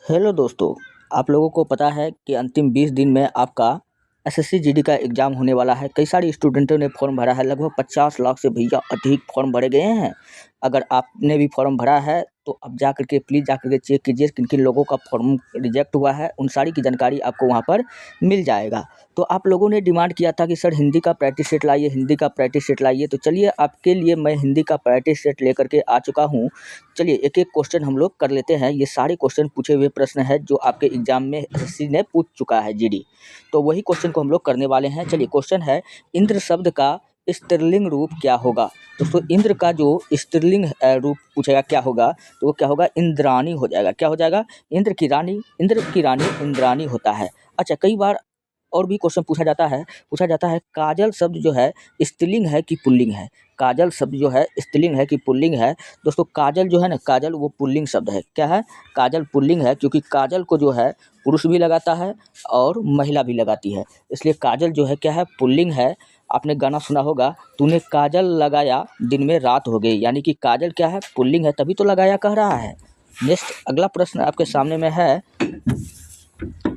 Hello दोस्तों, आप लोगों को पता है कि अंतिम 20 दिन में आपका एसएससी जीडी का एग्ज़ाम होने वाला है। कई सारे स्टूडेंटों ने फॉर्म भरा है, लगभग 50 लाख से भैया अधिक फॉर्म भरे गए हैं। अगर आपने भी फॉर्म भरा है तो अब जा कर के प्लीज़ जा कर के चेक कीजिए किन-किन लोगों का फॉर्म रिजेक्ट हुआ है, उन सारी की जानकारी आपको वहाँ पर मिल जाएगा। तो आप लोगों ने डिमांड किया था कि सर हिंदी का प्रैक्टिस सेट लाइए, हिंदी का प्रैक्टिस सेट लाइए, तो चलिए आपके लिए मैं हिंदी का प्रैक्टिस सेट लेकर के आ चुका हूँ। चलिए एक-एक क्वेश्चन हम लोग कर लेते हैं। ये सारे क्वेश्चन पूछे हुए प्रश्न हैं जो आपके एग्ज़ाम में एसएससी ने पूछ चुका है जीडी। तो वही क्वेश्चन को हम लोग करने वाले हैं। चलिए क्वेश्चन है, इंद्र शब्द का स्त्रीलिंग रूप क्या होगा? दोस्तों इंद्र का जो स्त्रीलिंग रूप पूछेगा क्या होगा, तो वो क्या होगा? इंद्राणी हो जाएगा। क्या हो जाएगा? इंद्र की रानी इंद्राणी होता है। अच्छा, कई बार और भी क्वेश्चन पूछा जाता है काजल शब्द जो है स्त्रीलिंग है कि पुल्लिंग है? काजल शब्द जो है स्त्रीलिंग है कि पुल्लिंग है? दोस्तों काजल जो है ना, काजल वो पुल्लिंग शब्द है। क्या है? काजल पुल्लिंग है, क्योंकि काजल को जो है पुरुष भी लगाता है और महिला भी लगाती है, इसलिए काजल जो है क्या है? पुल्लिंग है। आपने गाना सुना होगा, तूने काजल लगाया दिन में रात हो गई, यानी कि काजल क्या है? पुल्लिंग है, तभी तो लगाया कह रहा है। नेक्स्ट अगला प्रश्न आपके सामने में है।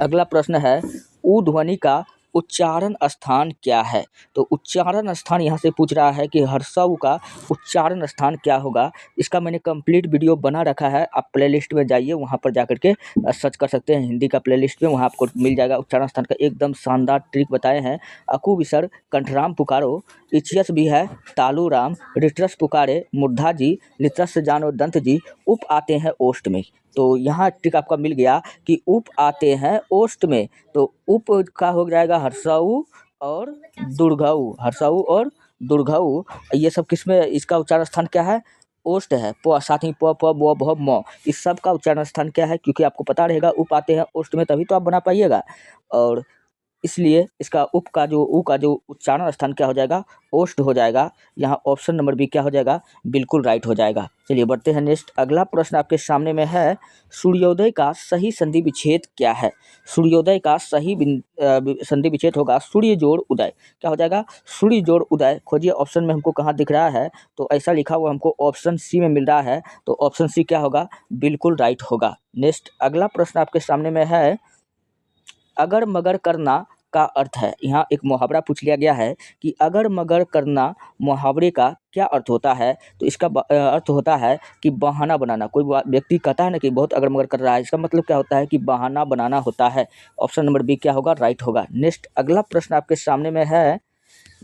अगला प्रश्न है, ऊ ध्वनि का उच्चारण स्थान क्या है? तो उच्चारण स्थान यहाँ से पूछ रहा है कि हर्षऊ का उच्चारण स्थान क्या होगा? इसका मैंने कंप्लीट वीडियो बना रखा है, आप प्लेलिस्ट में जाइए, वहाँ पर जा कर के सर्च कर सकते हैं हिंदी का प्लेलिस्ट में, वहाँ आपको मिल जाएगा। उच्चारण स्थान का एकदम शानदार ट्रिक बताए हैं। अकु विसर कंठराम पुकारो, इचियस भी है तालू राम, रिटरस पुकारे मूर्धा जी, लित्रस जानो दंत जी, उप आते हैं ओष्ठ में। तो यहाँ ट्रिक आपका मिल गया कि उप आते हैं ओष्ठ में, तो उप का हो जाएगा हर्षऊ और दुर्घऊ, हर्षऊ और दुर्घऊ। ये सब किसमें इसका उच्चारण स्थान क्या है? ओष्ठ है। प साथ ही प प ब भ म, इस सब का उच्चारण स्थान क्या है? क्योंकि आपको पता रहेगा उप आते हैं ओष्ठ में, तभी तो आप बना पाइएगा। और इसलिए इसका उप का जो ऊ का जो उच्चारण स्थान क्या हो जाएगा? ओष्ठ हो जाएगा। यहाँ ऑप्शन नंबर बी क्या हो जाएगा? बिल्कुल राइट हो जाएगा। चलिए बढ़ते हैं नेक्स्ट। अगला प्रश्न आपके सामने में है, सूर्योदय का सही संधि विच्छेद क्या है? सूर्योदय का सही संधि विच्छेद होगा सूर्य जोड़ उदय। क्या हो जाएगा? सूर्य जोड़ उदय। खोजिए ऑप्शन में हमको कहाँ दिख रहा है, तो ऐसा लिखा हुआ हमको ऑप्शन सी में मिल रहा है, तो ऑप्शन सी क्या होगा? बिल्कुल राइट होगा। नेक्स्ट अगला प्रश्न आपके सामने में है, अगर मगर करना का अर्थ है। यहाँ एक मुहावरा पूछ लिया गया है कि अगर मगर करना मुहावरे का क्या अर्थ होता है? तो इसका अर्थ होता है कि बहाना बनाना। कोई व्यक्ति कहता है ना कि बहुत अगर मगर कर रहा है, इसका मतलब क्या होता है? कि बहाना बनाना होता है। ऑप्शन नंबर बी क्या होगा? राइट होगा। नेक्स्ट अगला प्रश्न आपके सामने में है,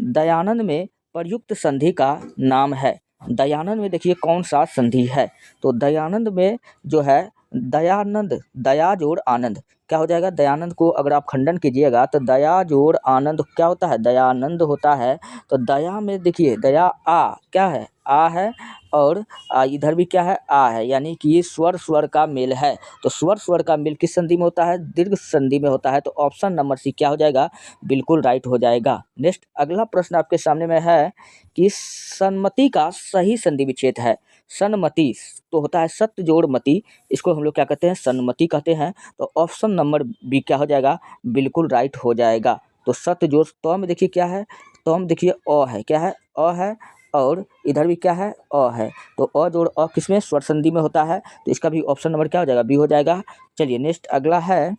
दयानंद में प्रयुक्त संधि का नाम है। दयानंद में देखिए कौन सा संधि है? तो दयानंद में जो है दयानंद, दया जोड़ आनंद। क्या हो जाएगा? दयानंद को अगर आप खंडन कीजिएगा तो दया जोड़ आनंद क्या होता है? दयानंद होता है। तो दया में देखिए दया आ क्या है? आ है, और इधर भी क्या है? आ है, यानी कि ये स्वर स्वर का मेल है। तो स्वर स्वर का मेल किस संधि में होता है? दीर्घ संधि में होता है। तो ऑप्शन नंबर सी क्या हो जाएगा? बिल्कुल राइट हो जाएगा। नेक्स्ट अगला प्रश्न आपके सामने में है कि सन्मति का सही संधि विच्छेद है। सन्मति तो होता है सत्य जोड़ मति, इसको हम लोग क्या कहते हैं? सन्मति कहते हैं। तो ऑप्शन नंबर बी क्या हो जाएगा? बिल्कुल राइट हो जाएगा। तो सत्य जोड़ तो में देखिए क्या है? तो में देखिए अ है। क्या है? अ है, और इधर भी क्या है? अ है। तो अ जोड़ अ किसमें? स्वर संधि में होता है। तो इसका भी ऑप्शन नंबर क्या हो जाएगा? बी हो जाएगा। चलिए नेक्स्ट अगला है,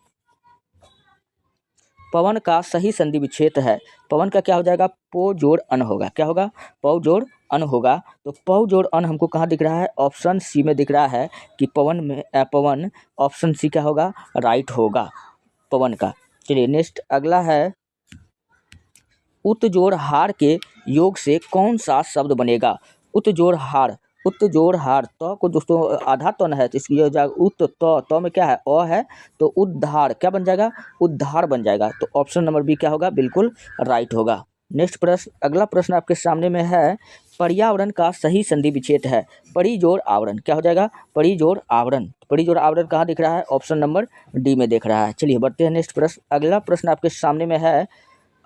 पवन का सही संधि विच्छेद है। पवन का क्या हो जाएगा? पो जोड़ अन होगा। क्या होगा? पौ जोड़ अन होगा। तो पौ जोड़ अन हमको कहाँ दिख रहा है? ऑप्शन सी में दिख रहा है कि पवन में पवन, ऑप्शन सी क्या होगा? राइट होगा पवन का। चलिए नेक्स्ट अगला है, उत जोड़ हार के योग से कौन सा शब्द बनेगा? उत जोड़ हार, उत जोड़ हार तो को दोस्तों आधा तन है, तो इसलिए हो जाएगा उत, तो में क्या है? अ है, तो उद्धार क्या बन जाएगा? उद्धार बन जाएगा। तो ऑप्शन नंबर बी क्या होगा? बिल्कुल राइट होगा। नेक्स्ट प्रश्न, अगला प्रश्न आपके सामने में है, पर्यावरण का सही संधि विच्छेद है। परि जोड़ आवरण। क्या हो जाएगा? परि जोड़ आवरण। परि जोड़ आवरण कहाँ दिख रहा है? ऑप्शन नंबर डी में दिख रहा है। चलिए बढ़ते हैं नेक्स्ट प्रश्न। अगला प्रश्न आपके सामने में है,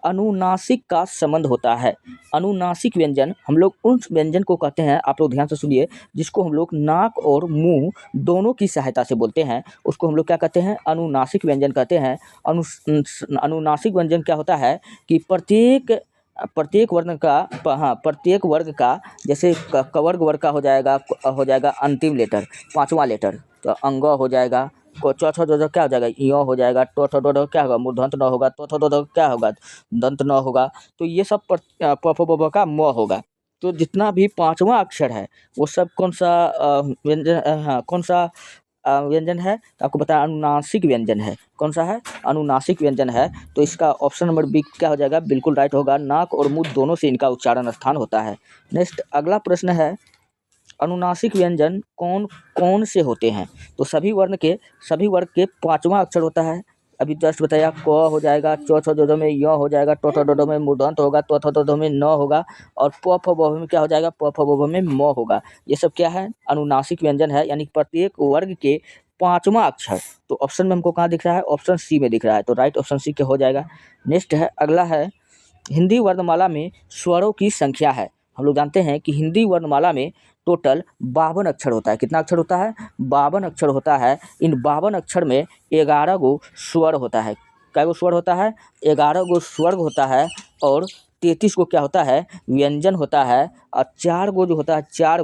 अनुनासिक का संबंध होता है। अनुनासिक व्यंजन हम लोग उन व्यंजन को कहते हैं, आप लोग ध्यान से सुनिए, जिसको हम लोग नाक और मुंह दोनों की सहायता से बोलते हैं, उसको हम लोग क्या कहते हैं? अनुनासिक व्यंजन कहते हैं। अनुनासिक व्यंजन क्या होता है कि प्रत्येक वर्ण का, हाँ प्रत्येक वर्ग का, जैसे कवर्ग वर्ग का हो जाएगा अंतिम लेटर, पांचवा लेटर, तो अंग हो जाएगा, चौथा दो क्या हो जाएगा, यो हो जाएगा। टोठा दो क्या होगा, मूर्धन्त न होगा। तोथा दो क्या होगा, दंत न होगा। तो ये सब प फ ब भ का म होगा। तो जितना भी पाँचवां अक्षर है वो सब कौन सा व्यंजन, हाँ कौन सा व्यंजन है, तो आपको बताया अनुनासिक व्यंजन है। कौन सा है, अनुनासिक व्यंजन है। तो इसका ऑप्शन नंबर बी क्या हो जाएगा, बिल्कुल राइट होगा। नाक और मुंह दोनों से इनका उच्चारण स्थान होता है। नेक्स्ट अगला प्रश्न है, अनुनासिक व्यंजन कौन कौन से होते हैं। तो सभी वर्ग के पाँचवां अक्षर होता है। अभी जस्ट बताया, क हो जाएगा, चौथा दोदो में य हो जाएगा, टोठा दोदो में मूर्धन्त होगा, तोथा दोदो में न होगा, और प फ ब भ में क्या हो जाएगा, प फ ब भ में म होगा। ये सब क्या है, अनुनासिक व्यंजन है, यानी प्रत्येक वर्ग के पाँचवां अक्षर। तो ऑप्शन में हमको कहाँ दिख रहा है, ऑप्शन सी में दिख रहा है। तो राइट ऑप्शन सी के हो जाएगा। नेक्स्ट है, अगला है, हिंदी वर्णमाला में स्वरों की संख्या है। हम लोग जानते हैं कि हिंदी वर्णमाला में टोटल 52 अक्षर होता है। कितना अक्षर होता है, 52 अक्षर होता है। इन 52 अक्षर में 11 गो स्वर होता है। कै गो स्वर होता है, 11 गो स्वर होता है, और 33 गो क्या होता है, व्यंजन होता है। और 4 गो जो होता है, 4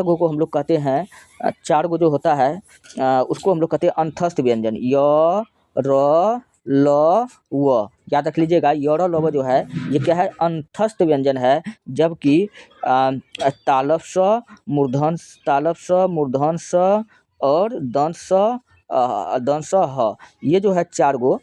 गो को हम लोग कहते हैं, 4 गो जो होता है उसको हम लोग कहते हैं अंतस्थ व्यंजन। य र ल व, याद रख लीजिएगा, य र ल व जो है ये क्या है, अंतस्थ व्यंजन है। जबकि तालव स, मूर्धन स और दंत स ह, ये जो है 4 गो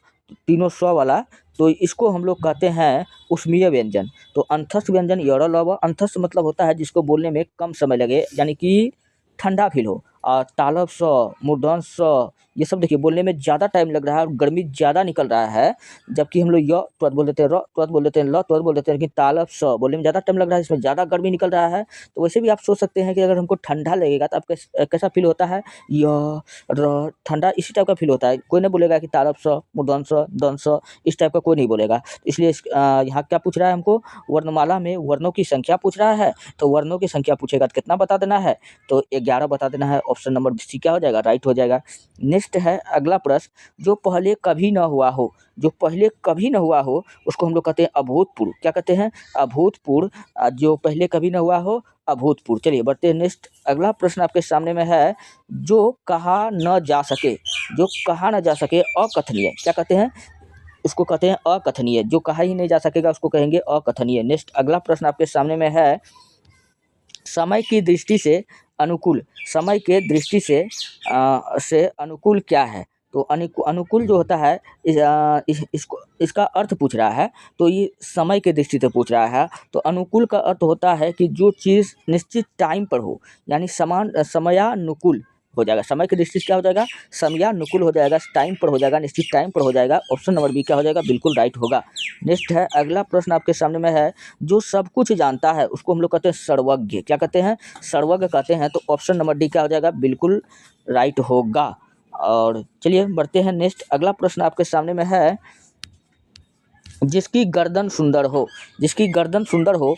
तीनों स वाला, तो इसको हम लोग कहते हैं उष्मीय व्यंजन। तो अंतस्थ व्यंजन य र ल व, अंतस्थ मतलब होता है जिसको बोलने में कम समय लगे, यानी कि ठंडा फील हो। और तालव स, मूर्धन स, ये सब देखिए बोलने में ज़्यादा टाइम लग रहा है और गर्मी ज़्यादा निकल रहा है। जबकि हम लोग य तुरंत बोल देते हैं, र तुरंत बोल देते हैं, ल तुरंत बोल देते हैं, लेकिन तालव स बोलने में ज़्यादा टाइम लग रहा है, इसमें ज़्यादा गर्मी निकल रहा है। तो वैसे भी आप सोच सकते हैं कि अगर हमको ठंडा लगेगा तो आप कैसा फील होता है, य र ठंडा, इसी टाइप का फील होता है। कोई नहीं बोलेगा कि तालव स, मूर्धन स, दंत स, इस टाइप का कोई नहीं बोलेगा। इसलिए यहाँ क्या पूछ रहा है हमको, वर्णमाला में वर्णों की संख्या पूछ रहा है। तो वर्णों की संख्या पूछेगा तो कितना बता देना है, तो 11 बता देना है। ऑप्शन नंबर सी क्या हो जाएगा, राइट हो जाएगा। नेक्स्ट है अगला प्रश्न, जो पहले कभी न हुआ हो, जो पहले कभी न हुआ हो उसको हम लोग कहते हैं अभूतपूर्व। क्या कहते हैं, अभूतपूर्व। जो पहले कभी न हुआ हो, अभूतपूर्व। चलिए बढ़ते हैं। नेक्स्ट अगला प्रश्न आपके सामने में है, जो कहा न जा सके, जो कहा न जा सके अकथनीय, क्या कहते हैं, उसको कहते हैं अकथनीय। जो कहा ही नहीं जा सकेगा उसको कहेंगे अकथनीय। नेक्स्ट अगला प्रश्न आपके सामने में है, समय की दृष्टि से अनुकूल, समय के दृष्टि से अनुकूल क्या है। तो अनुकूल जो होता है इसका अर्थ पूछ रहा है। तो ये समय के दृष्टि से पूछ रहा है। तो अनुकूल का अर्थ होता है कि जो चीज़ निश्चित टाइम पर हो, यानी समयानुकूल हो जाएगा। समय की दृष्टि से क्या हो जाएगा, समयानुकूल हो जाएगा, टाइम पर हो जाएगा, निश्चित टाइम पर हो जाएगा। ऑप्शन नंबर बी क्या हो जाएगा, बिल्कुल राइट होगा। नेक्स्ट है अगला प्रश्न आपके सामने में है, जो सब कुछ जानता है उसको हम लोग कहते हैं सर्वज्ञ। क्या कहते हैं, सर्वज्ञ कहते हैं। तो ऑप्शन नंबर डी क्या हो जाएगा, बिल्कुल राइट होगा। और चलिए बढ़ते हैं। नेक्स्ट अगला प्रश्न आपके सामने में है, जिसकी गर्दन सुंदर हो, जिसकी गर्दन सुंदर हो,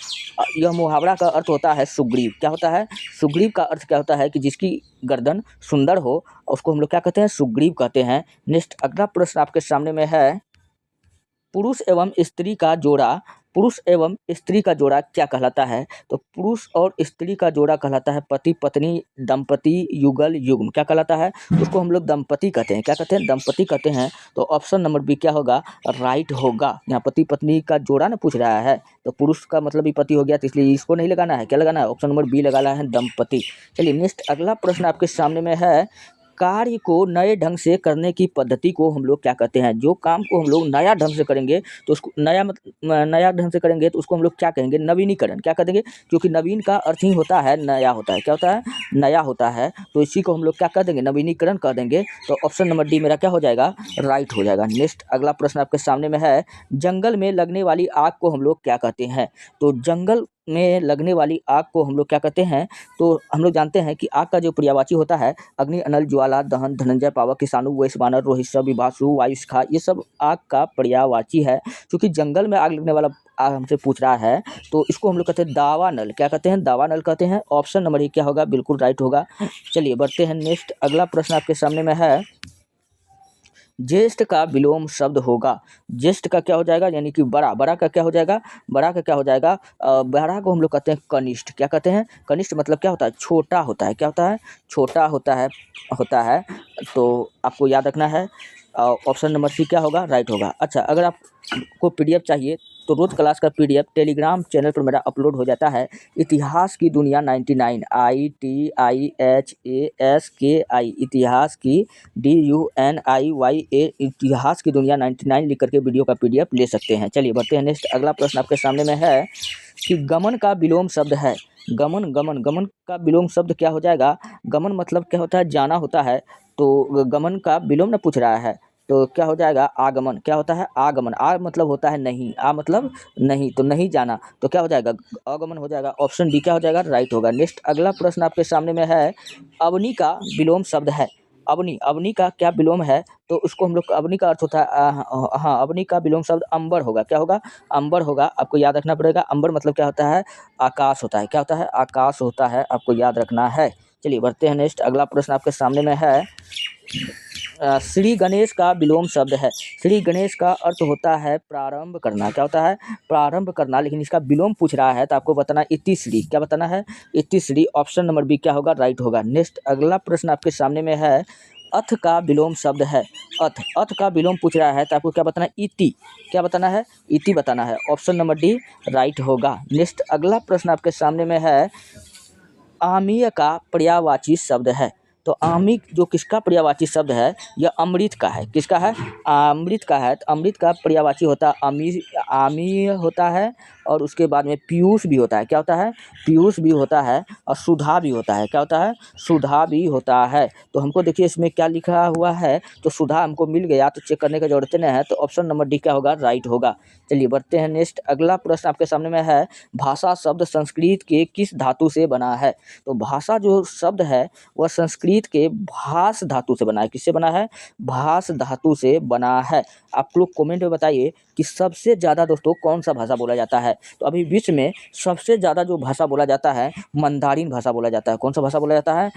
यह मुहावरा का अर्थ होता है सुग्रीव। क्या होता है, सुग्रीव का अर्थ क्या होता है कि जिसकी गर्दन सुंदर हो, उसको हम लोग क्या कहते हैं, सुग्रीव कहते हैं। नेक्स्ट अगला प्रश्न आपके सामने में है, पुरुष एवं स्त्री का जोड़ा, पुरुष एवं स्त्री का जोड़ा क्या कहलाता है। तो पुरुष और स्त्री का जोड़ा कहलाता है पति पत्नी, दंपति, युगल, युग्म। क्या कहलाता है, उसको हम लोग दंपति कहते हैं। क्या कहते हैं, दंपति कहते हैं। तो ऑप्शन नंबर बी क्या होगा, राइट होगा। यहाँ पति पत्नी का जोड़ा ना पूछ रहा है, तो पुरुष का मतलब भी पति हो गया, तो इसलिए इसको नहीं लगाना है। क्या लगाना है, ऑप्शन नंबर बी लगाना है, दंपति। चलिए नेक्स्ट अगला प्रश्न आपके सामने में है, कार्य को नए ढंग से करने की पद्धति को हम लोग क्या कहते हैं। जो काम को हम लोग नया ढंग से करेंगे तो उसको नया ढंग से करेंगे तो उसको हम लोग क्या कहेंगे, नवीनीकरण। क्या कहेंगे, क्योंकि नवीन का अर्थ ही होता है नया होता है। क्या होता है, नया होता है। तो इसी को हम लोग क्या कह देंगे, नवीनीकरण कह देंगे। तो ऑप्शन नंबर डी मेरा क्या हो जाएगा, राइट हो जाएगा। नेक्स्ट अगला प्रश्न आपके सामने में है, जंगल में लगने वाली आग को हम लोग क्या कहते हैं। तो जंगल में लगने वाली आग को हम लोग क्या कहते हैं। तो हम लोग जानते हैं कि आग का जो पर्यायवाची होता है, अग्नि, अनल, ज्वाला, दहन, धनंजय, पावक, किसानु, वैश्वानर, रोहिष्य, विभासु, वायुशिखा, ये सब आग का पर्यायवाची है। क्योंकि जंगल में आग लगने वाला आग हमसे पूछ रहा है, तो इसको हम लोग कहते हैं दावानल। क्या कहते हैं, दावानल कहते हैं। ऑप्शन नंबर क्या होगा, बिल्कुल राइट होगा। चलिए बढ़ते हैं। नेक्स्ट अगला प्रश्न आपके सामने में है, ज्येष्ठ का विलोम शब्द होगा। ज्येष्ठ का क्या हो जाएगा, यानी कि बड़ा, बड़ा का क्या हो जाएगा, बड़ा का क्या हो जाएगा, बड़ा को हम लोग कहते हैं कनिष्ठ। क्या कहते हैं, कनिष्ठ मतलब क्या होता है, छोटा होता है। क्या होता है, छोटा होता है, तो आपको याद रखना है ऑप्शन नंबर सी क्या होगा, राइट होगा। अच्छा, अगर आपको पीडीएफ चाहिए तो रोज क्लास का पीडीएफ टेलीग्राम चैनल पर मेरा अपलोड हो जाता है। इतिहास की दुनिया 99 ITIHASKI इतिहास की DUNIYA इतिहास की दुनिया 99 लिख करके वीडियो का पीडीएफ ले सकते हैं। चलिए बढ़ते हैं नेक्स्ट। अगला प्रश्न आपके सामने में है कि गमन का विलोम शब्द है। गमन गमन गमन का विलोम शब्द क्या हो जाएगा? गमन मतलब क्या होता है? जाना होता है। तो गमन का विलोम न पूछ रहा है, तो क्या हो जाएगा? आगमन। क्या होता है? आगमन। आ मतलब होता है नहीं, आ मतलब नहीं, तो नहीं जाना, तो क्या हो जाएगा? आगमन हो जाएगा। ऑप्शन डी क्या हो जाएगा? राइट होगा। नेक्स्ट अगला प्रश्न आपके सामने में है, अवनी का विलोम शब्द है। अवनी, अवनी का क्या विलोम है? तो उसको हम लोग, अवनी का अर्थ होता है हाँ, अवनी का विलोम शब्द अंबर होगा। क्या होगा? अंबर होगा। आपको याद रखना पड़ेगा। अंबर मतलब क्या होता है? आकाश होता है। क्या होता है? आकाश होता है, आपको याद रखना है। चलिए बढ़ते हैं नेक्स्ट। अगला प्रश्न आपके सामने में है, श्री गणेश का विलोम शब्द है। श्री गणेश का अर्थ होता है प्रारंभ करना। क्या होता है? प्रारंभ करना। लेकिन इसका विलोम पूछ रहा है तो आपको बताना इतिश्री। क्या बताना है? इतिश्री। ऑप्शन नंबर बी क्या होगा? राइट होगा। नेक्स्ट अगला प्रश्न आपके सामने में है, अथ का विलोम शब्द है। अथ, अथ का विलोम पूछ रहा है तो आपको क्या बताना है? इति। क्या बताना है? इति बताना है। ऑप्शन नंबर डी राइट होगा। नेक्स्ट अगला प्रश्न आपके सामने में है, आमीय का पर्यायवाची शब्द है। तो आमी जो किसका पर्यायवाची शब्द है? यह अमृत का है। किसका है? अमृत का है। तो अमृत का पर्यायवाची होता है आमीय होता है, और उसके बाद में पीयूष भी होता है। क्या होता है? पीयूष भी होता है, और सुधा भी होता है। क्या होता है? सुधा भी होता है। तो हमको देखिए इसमें क्या लिखा हुआ है, तो सुधा हमको मिल गया, तो चेक करने की जरूरत नहीं है। तो ऑप्शन नंबर डी क्या होगा? राइट होगा। चलिए बढ़ते हैं नेक्स्ट। अगला प्रश्न आपके सामने में है, भाषा शब्द संस्कृत के किस धातु से बना है? तो भाषा जो शब्द है वह संस्कृत के भास धातु से बना है। किससे बना है? भास धातु से बना है। आप लोग कमेंट में बताइए कि सबसे ज़्यादा दोस्तों कौन सा भाषा बोला जाता है? तो अभी विश्व में सबसे ज़्यादा जो भाषा बोला जाता है, मंदारिन भाषा बोला जाता है। कौन सा भाषा बोला जाता है?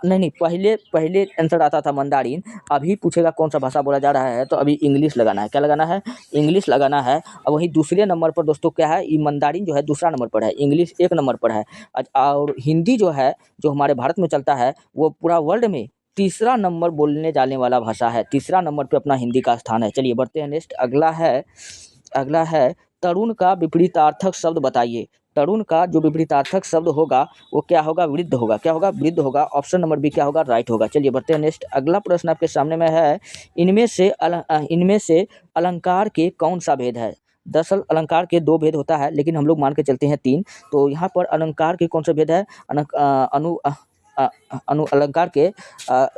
नहीं, पहले आंसर आता था मंदारिन। अभी पूछेगा कौन सा भाषा बोला जा रहा है, तो अभी इंग्लिश लगाना है। क्या लगाना है? इंग्लिश लगाना है। और वहीं दूसरे नंबर पर दोस्तों क्या है? ये मंदारिन जो है दूसरा नंबर पर है, इंग्लिश एक नंबर पर है। और हिंदी जो है, जो हमारे भारत में चलता है, वो पूरा वर्ल्ड में तीसरा नंबर बोलने जाने वाला भाषा है। तीसरा नंबर पे अपना हिंदी का स्थान है। चलिए बढ़ते हैं नेक्स्ट। अगला है तरुण का विपरीतार्थक शब्द बताइए। तरुण का जो विपरीतार्थक शब्द होगा वो क्या होगा? वृद्ध होगा। क्या होगा? वृद्ध होगा। ऑप्शन नंबर बी क्या होगा? राइट होगा। चलिए बढ़ते हैं नेक्स्ट। अगला प्रश्न आपके सामने में है, इनमें से अलंकार के कौन सा भेद है? दरअसल अलंकार के दो भेद होता है, लेकिन हम लोग मान के चलते हैं तीन। तो यहाँ पर अलंकार के कौन सा भेद है? अनु अलंकार के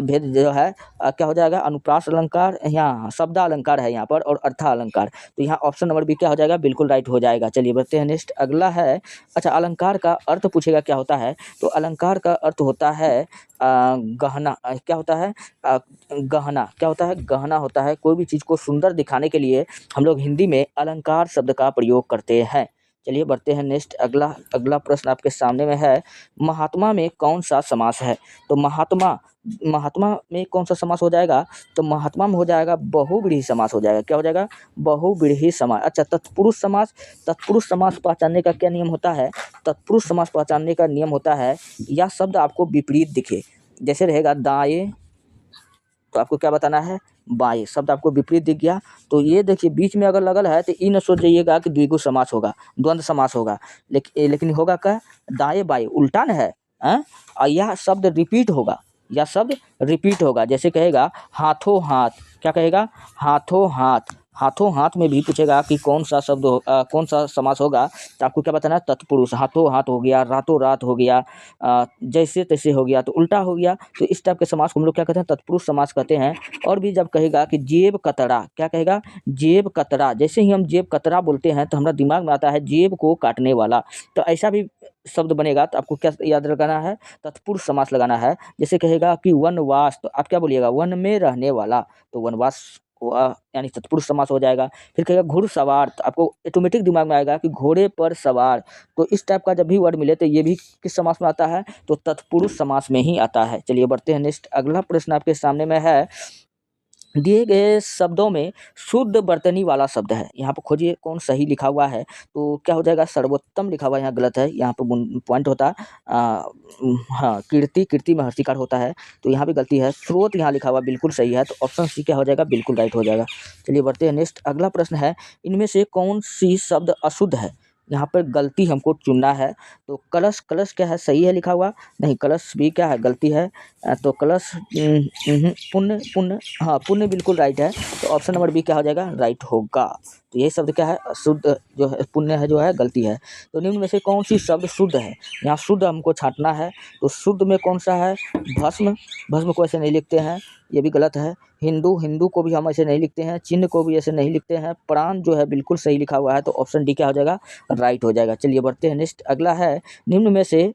भेद जो है क्या हो जाएगा? अनुप्रास अलंकार, यहाँ शब्द अलंकार है यहाँ पर, और अर्था अलंकार। तो यहाँ ऑप्शन नंबर बी क्या हो जाएगा? बिल्कुल राइट हो जाएगा। चलिए बढ़ते हैं नेक्स्ट। अगला है, अच्छा, अलंकार का अर्थ पूछेगा क्या होता है? तो अलंकार का अर्थ होता है गहना। क्या होता है? गहना। क्या होता है? गहना होता है। कोई भी चीज़ को सुंदर दिखाने के लिए हम लोग हिंदी में अलंकार शब्द का प्रयोग करते हैं। चलिए बढ़ते हैं नेक्स्ट। अगला प्रश्न आपके सामने में है, महात्मा में कौन सा समास है? तो महात्मा में कौन सा समास हो जाएगा? तो महात्मा में हो जाएगा बहुव्रीहि समास हो जाएगा। क्या हो जाएगा? बहुव्रीहि समास। अच्छा, तत्पुरुष समास पहचानने का क्या नियम होता है? तत्पुरुष समास पहचानने का नियम होता है, यह शब्द आपको विपरीत दिखे। जैसे रहेगा दाएं, तो आपको क्या बताना है? बाएं। शब्द आपको विपरीत दिख गया, तो ये देखिए बीच में अगर लगल है तो ये न सोच जाइएगा कि द्विगु समास होगा, द्वंद्व समास होगा। लेकिन होगा क्या? दाएं बाएं उल्टा न है, और यह शब्द रिपीट होगा। यह शब्द रिपीट होगा। जैसे कहेगा हाथों हाथ। क्या कहेगा? हाथों हाथ। हाथों हाथ में भी पूछेगा कि कौन सा समास होगा, तो आपको क्या बताना है? तत्पुरुष। हाथों हाथ हो गया, रातों रात हो गया, जैसे तैसे हो गया, तो उल्टा हो गया। तो इस टाइप के समास को हम लोग क्या कहते हैं? तत्पुरुष समास कहते हैं। और भी जब कहेगा कि जेब कतरा। क्या कहेगा? जेब कतरा। जैसे ही हम जेब कतरा बोलते हैं तो हमारा दिमाग में आता है जेब को काटने वाला। तो ऐसा भी शब्द बनेगा, तो आपको क्या याद लगाना है? तत्पुरुष समास लगाना है। जैसे कहेगा कि वनवास, तो आप क्या बोलिएगा? वन में रहने वाला। तो वनवास यानी तत्पुरुष समास हो जाएगा। फिर कहेगा घुड़सवार, तो आपको ऑटोमेटिक दिमाग में आएगा कि घोड़े पर सवार। तो इस टाइप का जब भी वर्ड मिले तो ये भी किस समास में आता है? तो तत्पुरुष समास में ही आता है। चलिए बढ़ते हैं नेक्स्ट। अगला प्रश्न आपके सामने में है, दिए गए शब्दों में शुद्ध वर्तनी वाला शब्द है, यहाँ पर खोजिए कौन सही लिखा हुआ है। तो क्या हो जाएगा, सर्वोत्तम लिखा हुआ है, यहाँ गलत है। यहाँ पर पॉइंट होता हाँ, कीर्ति महर्षिकार होता है, तो यहाँ भी गलती है। स्रोत यहाँ लिखा हुआ बिल्कुल सही है, तो ऑप्शन सी क्या हो जाएगा, बिल्कुल राइट हो जाएगा। चलिए बढ़ते हैं नेक्स्ट। अगला प्रश्न है, इनमें से कौन सी शब्द अशुद्ध है। यहाँ पर गलती हमको चुनना है। तो कलश, कलश क्या है, सही है लिखा हुआ, नहीं कलश भी क्या है, गलती है। तो कलश पुण्य, पुण्य, हाँ पुण्य बिल्कुल राइट है। तो ऑप्शन नंबर बी क्या हो जाएगा, राइट होगा। तो ये शब्द क्या है, शुद्ध जो है, पुण्य है जो है गलती है। तो निम्न में से कौन सी शब्द शुद्ध है, यहाँ शुद्ध हमको छांटना है। तो शुद्ध में कौन सा है, भस्म, भस्म को ऐसे नहीं लिखते हैं, ये भी गलत है। हिंदू, हिंदू को भी हम ऐसे नहीं लिखते हैं। चिन्ह को भी ऐसे नहीं लिखते हैं। प्राण जो है बिल्कुल सही लिखा हुआ है, तो ऑप्शन डी क्या हो जाएगा, राइट हो जाएगा। चलिए बढ़ते हैं नेक्स्ट। अगला है, निम्न में से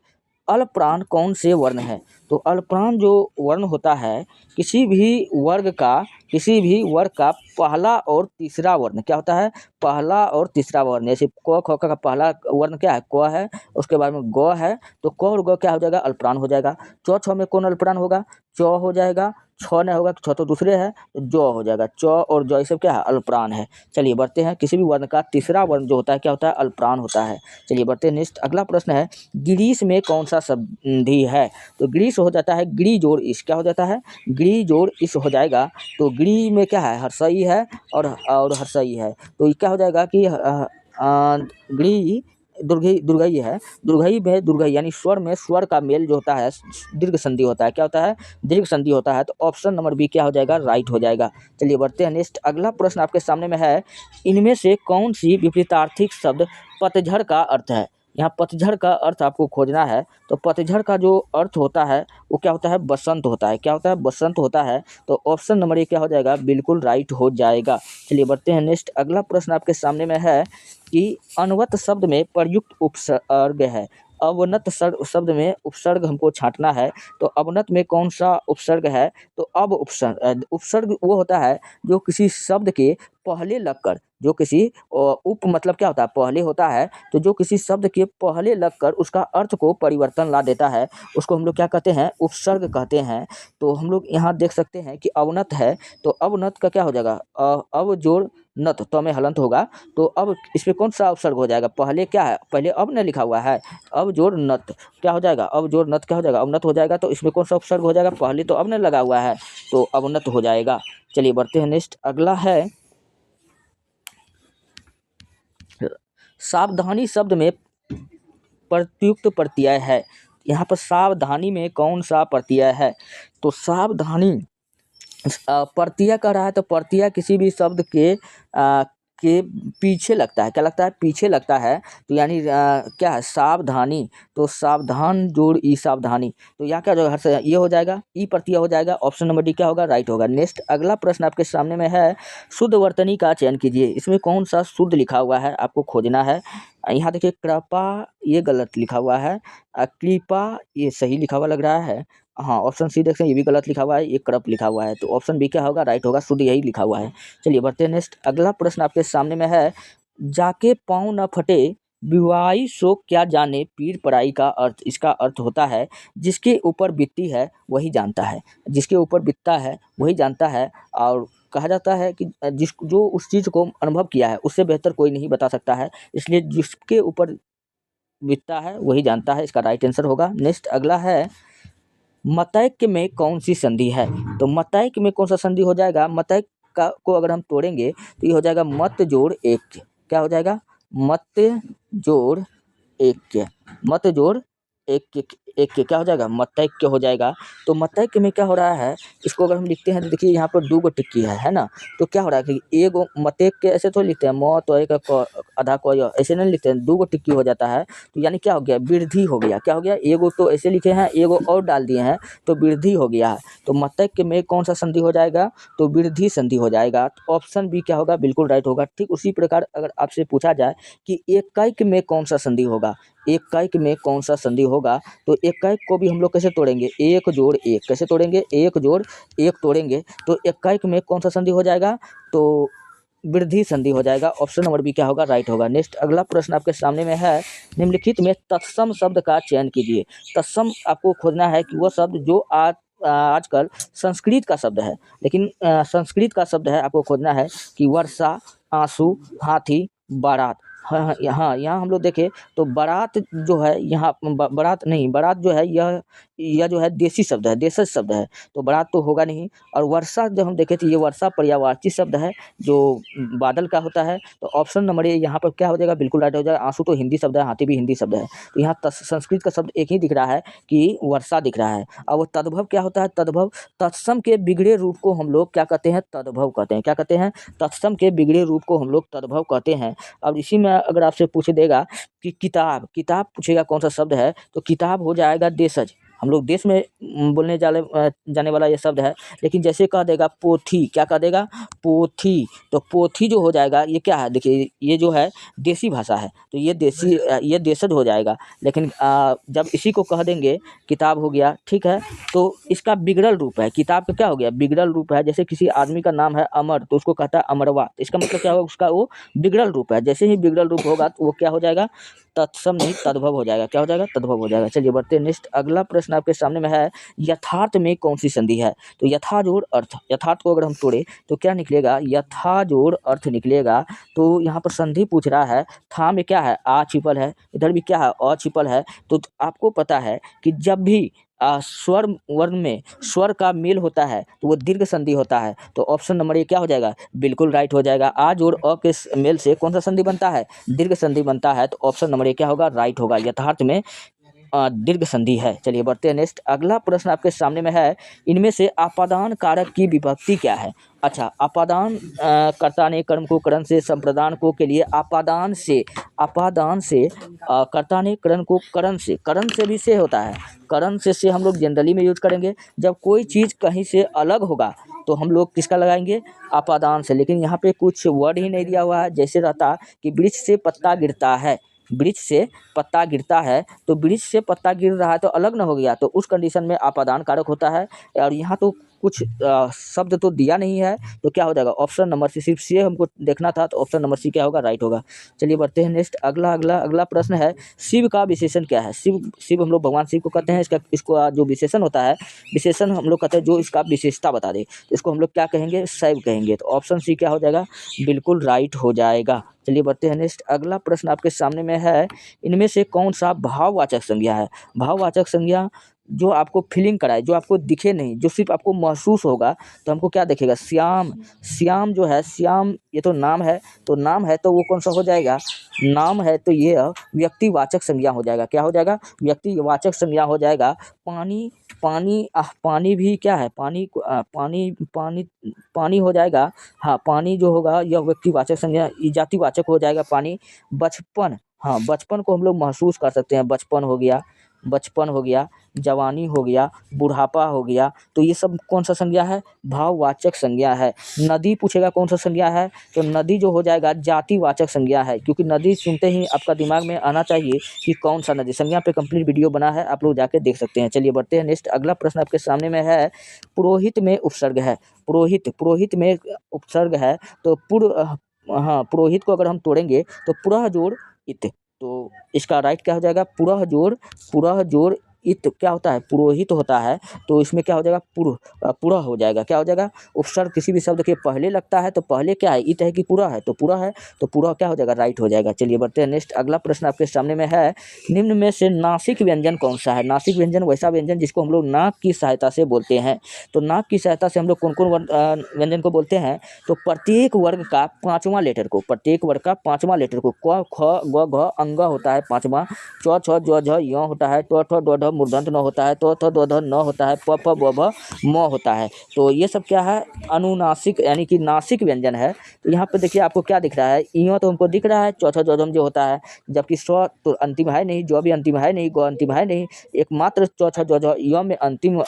अल्पप्राण कौन से वर्ण है। तो अल्पप्राण जो वर्ण होता है, किसी भी वर्ग का पहला और तीसरा वर्ण क्या होता है, पहला और तीसरा वर्ण। जैसे क ख का पहला वर्ण क्या है, क है, उसके बाद में ग है, तो क और ग क्या हो जाएगा, अल्पप्राण हो जाएगा। च छ में कौन अल्पप्राण होगा, च हो जाएगा। छ नहीं होगा, छ तो दूसरे है, तो ज हो जाएगा। च और ज ये सब क्या है, अल्पप्राण है। चलिए बढ़ते हैं, किसी भी वर्ण का तीसरा वर्ण जो होता है क्या होता है, अल्पप्राण होता है। चलिए बढ़ते हैं नेक्स्ट। अगला प्रश्न है, गिरीश में कौन सा संधि है। तो गिरीश हो जाता है गिरी जोड़ इस, क्या हो जाता है, गिरी जोड़ इस हो जाएगा। तो गिरी में क्या है, हर्षई है और हर्षई है, तो ये क्या हो जाएगा कि गिरी दुर्गई है। दुर्गई में दुर्गई यानी स्वर में स्वर का मेल जो होता है, दीर्घ संधि होता है, क्या होता है, दीर्घ संधि होता है। तो ऑप्शन नंबर बी क्या हो जाएगा, राइट हो जाएगा। चलिए बढ़ते हैं नेक्स्ट। अगला प्रश्न आपके सामने में है, इनमें से कौन सी विपरीतार्थिक शब्द पतझड़ का अर्थ है। यहाँ पतझड़ का अर्थ आपको खोजना है। तो पतझड़ का जो अर्थ होता है वो क्या होता है, बसंत होता है, क्या होता है, बसंत होता है। तो ऑप्शन नंबर ए क्या हो जाएगा, बिल्कुल राइट हो जाएगा। चलिए बढ़ते हैं नेक्स्ट। अगला प्रश्न आपके सामने में है कि अनवत शब्द में प्रयुक्त उपसर्ग है। अवनत शब्द में उपसर्ग हमको छांटना है। तो अवनत में कौन सा उपसर्ग है, तो अब उपसर्ग, उपसर्ग वो होता है जो किसी शब्द के पहले लगकर, जो किसी उप मतलब क्या होता है, पहले होता है, तो जो किसी शब्द के पहले लगकर उसका अर्थ को परिवर्तन ला देता है, उसको हम लोग क्या कहते हैं, उपसर्ग कहते हैं। तो हम लोग यहाँ देख सकते हैं कि अवनत है, तो अवनत का क्या हो जाएगा, अब जोड़ नत, तो में हलंत होगा। तो अब इसमें कौन सा उपसर्ग हो जाएगा, पहले क्या है, पहले अब ने लिखा हुआ है, अब जोड़ नत क्या हो जाएगा, अब जोड़ नत क्या हो जाएगा, अवनत हो जाएगा। तो इसमें कौन सा उपसर्ग हो जाएगा, पहले तो अब ने लगा हुआ है, तो अवनत हो जाएगा। चलिए बढ़ते हैं नेक्स्ट। अगला है, सावधानी शब्द में प्रयुक्त प्रत्यय है। यहाँ पर सावधानी में कौन सा प्रत्यय है, तो सावधानी प्रत्यय कर रहा है, तो प्रत्यय किसी भी शब्द के पीछे लगता है, क्या लगता है, पीछे लगता है। तो यानी क्या है, सावधानी, तो सावधान जोड़ ई सावधानी, तो यहाँ क्या हो जाएगा, हर से ये हो जाएगा, ई प्रत्यय हो जाएगा। ऑप्शन नंबर डी क्या होगा, राइट होगा। नेक्स्ट अगला प्रश्न आपके सामने में है, शुद्ध वर्तनी का चयन कीजिए। इसमें कौन सा शुद्ध लिखा हुआ है, आपको खोजना है। यहाँ देखिए, कृपा ये गलत लिखा हुआ है, कृपा ये सही लिखा हुआ लग रहा है। हाँ, ऑप्शन सी देख सकते हैं, ये भी गलत लिखा हुआ है, ये करप लिखा हुआ है। तो ऑप्शन बी क्या होगा, राइट होगा, शुद्ध यही लिखा हुआ है। चलिए बढ़ते हैं नेक्स्ट। अगला प्रश्न आपके सामने में है, जाके पाँव न फटे विवाही शोक क्या जाने पीर पराई का अर्थ। इसका अर्थ होता है, जिसके ऊपर बीतती है वही जानता है, जिसके ऊपर बीतता है वही जानता है। और कहा जाता है कि जो उस चीज़ को अनुभव किया है उससे बेहतर कोई नहीं बता सकता है, इसलिए जिसके ऊपर बीतता है वही जानता है, इसका राइट आंसर होगा। नेक्स्ट अगला है, मतैक्य में कौन सी संधि है। तो मतैक्य में कौन सा संधि हो जाएगा, मतैक्य का को अगर हम तोड़ेंगे तो ये हो जाएगा मत जोड़ एक, क्या हो जाएगा, मत जोड़ एक, मत जोड़ एक के क्या हो जाएगा, मतैक्य हो जाएगा। तो मतैक्य में क्या हो रहा है, इसको अगर हम लिखते हैं तो देखिए यहाँ पर 2 गो टिक्की है ना। तो क्या हो रहा है कि एगो मतैक्य ऐसे तो लिखते हैं, म तो एक आधा को ऐसे नहीं लिखते हैं, 2 गो टिक्की हो जाता है। तो यानी क्या हो गया, वृद्धि हो गया, क्या हो गया, एगो तो ऐसे लिखे हैं, एगो और डाल दिए हैं, तो वृद्धि हो गया है। तो मतैक्य में कौन सा संधि हो जाएगा, तो वृद्धि संधि हो जाएगा। तो ऑप्शन बी क्या होगा, बिल्कुल राइट होगा। ठीक उसी प्रकार अगर आपसे पूछा जाए कि एकैक में कौन सा संधि होगा, एकैक में कौन सा संधि होगा, तो एकैक को भी हम लोग कैसे तोड़ेंगे, एक जोड़ एक, कैसे तोड़ेंगे, एक जोड़ एक तोड़ेंगे। तो एकैक में कौन सा संधि हो जाएगा, तो वृद्धि संधि हो जाएगा। ऑप्शन नंबर बी क्या होगा, राइट होगा। नेक्स्ट अगला प्रश्न आपके सामने में है, निम्नलिखित में तत्सम शब्द का चयन कीजिए। तत्सम आपको खोजना है कि वो शब्द जो आजकल संस्कृत का शब्द है, लेकिन संस्कृत का शब्द है, आपको खोजना है कि वर्षा, आंसू, हाथी, बारात। हाँ, यहाँ यहाँ हम लोग देखें तो बारात जो है यहाँ बारात नहीं, बारात जो है यह जो है देसी शब्द है, देशज शब्द है, तो बारात तो होगा नहीं। और वर्षा जब हम देखें तो ये वर्षा पर्यायवाची शब्द है जो बादल का होता है। तो ऑप्शन नंबर ए यहाँ पर क्या हो जाएगा, बिल्कुल राइट हो जाएगा। आंसू तो हिंदी शब्द है, हाथी भी हिंदी शब्द है, तो यहाँ संस्कृत का शब्द एक ही दिख रहा है कि वर्षा दिख रहा है। और वो तद्भव क्या होता है, तद्भव तत्सम के बिगड़े रूप को हम लोग क्या कहते हैं, तद्भव कहते हैं। क्या कहते हैं, तत्सम के बिगड़े रूप को हम लोग तद्भव कहते हैं। अब इसी में अगर आपसे पूछ देगा कि किताब, किताब पूछेगा कौन सा शब्द है, तो किताब हो जाएगा देशज। हम लोग देश में बोलने जाने वाला ये शब्द है। लेकिन जैसे कह देगा पोथी, क्या कह देगा, पोथी, तो पोथी जो हो जाएगा ये क्या है, देखिए ये जो है देसी भाषा है, तो ये देसी ये देशज हो जाएगा। लेकिन जब इसी को कह देंगे किताब हो गया, ठीक है, तो इसका बिगड़ल रूप है, किताब का क्या हो गया, बिगड़ल रूप है। जैसे किसी आदमी का नाम है अमर, तो उसको कहता है अमरवा, तो इसका मतलब क्या होगा, उसका वो बिगड़ल रूप है। जैसे ही बिगड़ल रूप होगा तो वो क्या हो जाएगा, तत्सम नहीं तद्भव हो जाएगा। क्या हो जाएगा, तद्भव हो जाएगा। चलिए बढ़ते हैं नेक्स्ट। अगला प्रश्न आपके सामने में है, यथार्थ में कौन सी संधि है। तो यथा जोड़ अर्थ, यथार्थ को अगर हम तोड़े तो क्या निकलेगा, यथा जोड़ अर्थ निकलेगा। तो यहाँ पर संधि पूछ रहा है, था में क्या है, आ छिपल है, इधर भी क्या है, अ छिपल है। तो आपको पता है कि जब भी स्वर वर्ण में स्वर का मेल होता है तो वो दीर्घ संधि होता है। तो ऑप्शन नंबर ए क्या हो जाएगा, बिल्कुल राइट हो जाएगा। आ जोड़ अ के मेल से कौन सा संधि बनता है, दीर्घ संधि बनता है। तो ऑप्शन नंबर ए क्या होगा, राइट होगा, यथार्थ में दीर्घ संधि है। चलिए बढ़ते हैं नेक्स्ट। अगला प्रश्न आपके सामने में है, इनमें से अपादान कारक की विभक्ति क्या है। अच्छा, अपादान कर्ता ने कर्म को करण से, संप्रदान को के लिए अपादान से, अपादान से कर्ता ने करण को करण से भी से होता है। करण से हम लोग जनरली में यूज करेंगे। जब कोई चीज़ कहीं से अलग होगा तो हम लोग किसका लगाएंगे, अपादान से। लेकिन यहाँ पे कुछ वर्ड ही नहीं दिया हुआ है। जैसे रहता कि वृक्ष से पत्ता गिरता है, वृक्ष से पत्ता गिरता है, तो वृक्ष से पत्ता गिर रहा है तो अलग ना हो गया, तो उस कंडीशन में अपादान कारक होता है। और यहाँ तो कुछ शब्द तो दिया नहीं है, तो क्या हो जाएगा, ऑप्शन नंबर सी, सिर्फ सी हमको देखना था, तो ऑप्शन नंबर सी क्या होगा, राइट होगा। चलिए बढ़ते हैं नेक्स्ट। अगला प्रश्न है, शिव का विशेषण क्या है। शिव हम लोग भगवान शिव को कहते हैं। इसको जो विशेषण होता है, विशेषण हम लोग कहते हैं जो इसका विशेषता बता दे, तो इसको हम लोग क्या कहेंगे, शैव कहेंगे। तो ऑप्शन सी क्या हो जाएगा, बिल्कुल राइट हो जाएगा। चलिए बढ़ते हैं नेक्स्ट। अगला प्रश्न आपके सामने में है, इनमें से कौन सा भाववाचक संज्ञा है। भाववाचक संज्ञा जो आपको फीलिंग कराए, जो आपको दिखे नहीं, जो सिर्फ आपको महसूस होगा, तो हमको क्या दिखेगा, श्याम। श्याम जो है, श्याम ये तो नाम है, तो नाम है तो वो कौन सा हो जाएगा, नाम है तो ये व्यक्तिवाचक संज्ञा हो जाएगा। क्या हो जाएगा, व्यक्तिवाचक संज्ञा हो जाएगा। पानी, पानी पानी भी क्या है, पानी पानी पानी पानी हो जाएगा। हाँ, पानी जो होगा यह व्यक्तिवाचक संज्ञा, जातिवाचक हो जाएगा पानी। बचपन, हाँ बचपन को हम लोग महसूस कर सकते हैं, बचपन हो गया, बचपन हो गया, जवानी हो गया, बुढ़ापा हो गया, तो ये सब कौन सा संज्ञा है, भाववाचक संज्ञा है। नदी पूछेगा कौन सा संज्ञा है, तो नदी जो हो जाएगा जातिवाचक संज्ञा है, क्योंकि नदी सुनते ही आपका दिमाग में आना चाहिए कि कौन सा नदी। संज्ञा पे कंप्लीट वीडियो बना है, आप लोग जाके देख सकते हैं। चलिए बढ़ते हैं नेक्स्ट। अगला प्रश्न आपके सामने में है, पुरोहित में उपसर्ग है। पुरोहित में उपसर्ग है, तो हाँ पुरोहित को अगर हम तोड़ेंगे तो पुरह जोड़ इत, तो इसका राइट क्या हो जाएगा, पुरह जोड़ इत क्या होता है, पुरोहित होता है। तो इसमें क्या हो जाएगा, पुरह हो जाएगा। क्या हो जाएगा, उपसर्ग किसी भी शब्द के पहले लगता है तो पहले क्या है, इत है कि पुरह है, तो पुरह है, तो पुरह क्या हो जाएगा, राइट हो जाएगा। चलिए बढ़ते हैं नेक्स्ट। अगला प्रश्न आपके सामने में है, निम्न में से नासिक व्यंजन कौन सा है। नासिक व्यंजन वैसा व्यंजन जिसको हम लोग नाक की सहायता से बोलते हैं। तो नाक की सहायता से हम लोग कौन कौन व्यंजन को बोलते हैं, तो प्रत्येक वर्ग का पांचवा लेटर को, प्रत्येक वर्ग का पांचवा लेटर को, क ख ग घ अंग होता है पांचवा, च छ ज झ य होता है, ट ठ ड ढ मूर्धन्य न होता है, तो थ द ध न होता है, प फ ब भ म होता है। तो ये सब क्या है, अनुनासिक यानी कि नासिक व्यंजन है। तो यहाँ पे देखिए आपको क्या दिख रहा है, इ तो हमको दिख रहा है, च छ ज झ जो होता है, जबकि स्व तो अंतिम है नहीं, ज भी अंतिम है नहीं, ग अंतिम है नहीं, एकमात्र च छ ज झ य में अंतिम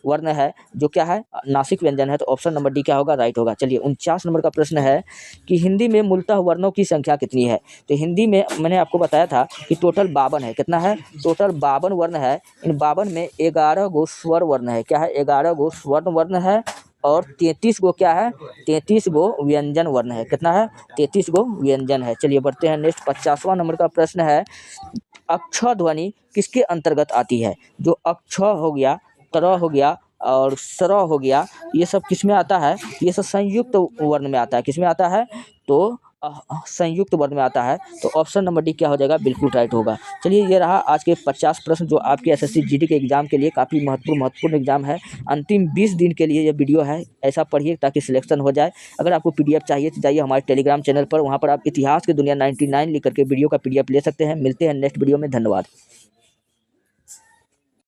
वर्ण है जो क्या है, नासिक व्यंजन है। तो ऑप्शन नंबर डी क्या होगा, राइट होगा। चलिए 49 नंबर का प्रश्न है कि हिंदी में मूलतः वर्णों की संख्या कितनी है। तो हिंदी में मैंने आपको बताया था कि टोटल 52 है। कितना है, टोटल 52 वर्ण है। इन 52 में 11 गो स्वर वर्ण है। क्या है, 11 गो स्वर्ण वर्ण है, और 33 गो क्या है, 33 गो व्यंजन वर्ण है। कितना है, 33 गो व्यंजन है। चलिए बढ़ते हैं नेक्स्ट। 50वां नंबर का प्रश्न है, अक्ष ध्वनि किसके अंतर्गत आती है। जो अक्ष हो गया, तरह हो गया, और स्र हो गया, ये सब किस में आता है? ये सब संयुक्त वर्ण में आता है। किस में आता है? तो संयुक्त वर्ण में आता है। तो ऑप्शन नंबर डी क्या हो जाएगा? बिल्कुल राइट होगा। चलिए, ये रहा आज के 50 प्रश्न जो आपके एसएससी जीडी के एग्जाम के लिए काफ़ी महत्वपूर्ण एग्जाम है। अंतिम 20 दिन के लिए ये वीडियो है, ऐसा पढ़िए ताकि सिलेक्शन हो जाए। अगर आपको पीडीएफ चाहिए तो जाइए हमारे टेलीग्राम चैनल पर, वहाँ पर आप इतिहास की दुनिया 99 लिख करके वीडियो का पीडीएफ ले सकते हैं। मिलते हैं नेक्स्ट वीडियो में, धन्यवाद।